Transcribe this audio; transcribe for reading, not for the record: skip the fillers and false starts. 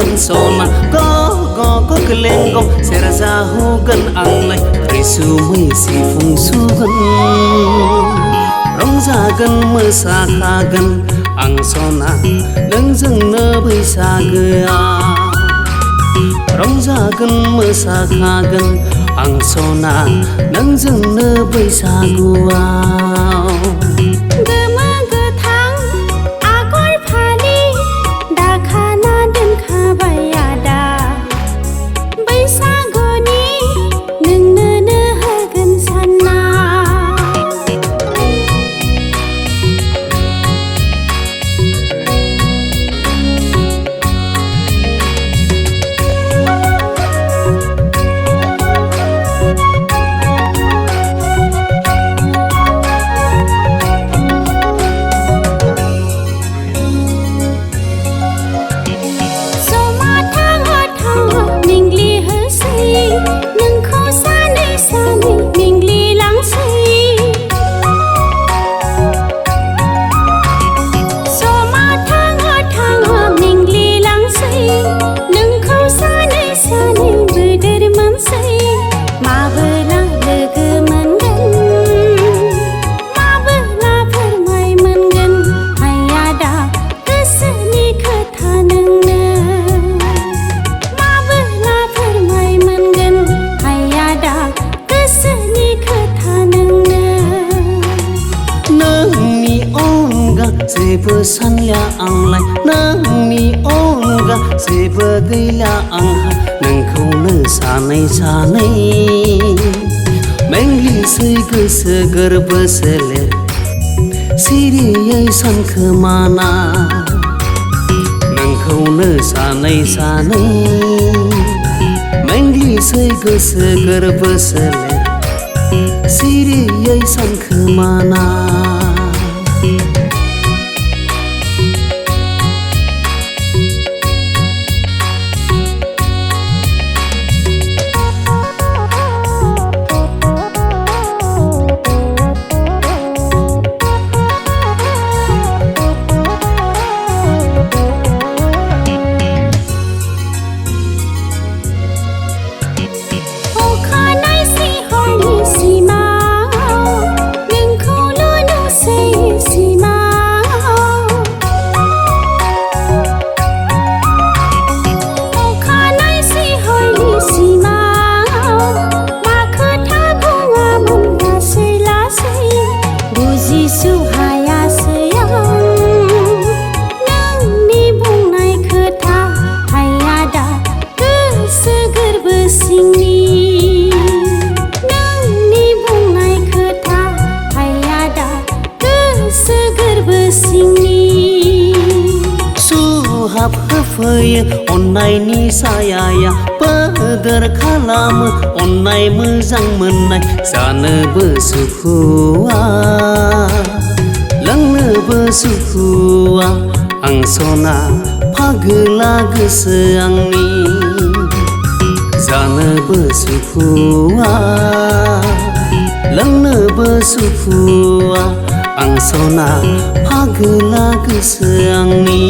होगोन सना ग गोलेंगं सेरजा होगोन आंलाय रैसुमै सिफुं सुगोन रंजागोन मोसाखागोन आं सना नोंजोंनो बैसागोआ रंजागोन मोसाखागोन आं सना नोंजोंनो बैसागुआव गोमो गोथां आगर फालि दाखाना दोनखाबाय आदा बैसागुनि नोंनोनो होगोन सानना जेबो सानलिया आंलाय नोंनि अनगा जेबो गैला आंहा नोंखौनो सानै सानै मेंग्लिसै गोसो गोरबो सोलेर सिरियै सानखोमाना नोंखौनो सानै सानै मेंग्लिसै गोसो गोरबो सोलेर सिरियै सानखोमाना होफैयो अन्नायनि सायाया बोदोर खालामो अन्नाय मोजां मोननाय जानोबो सुखुआ लोंनोबो सुखुआ आं सना फागोला गोसो आंनि जानोबो सुखुआ लोंनोबो सुखुआ आं सना फागोला गोसो आंनि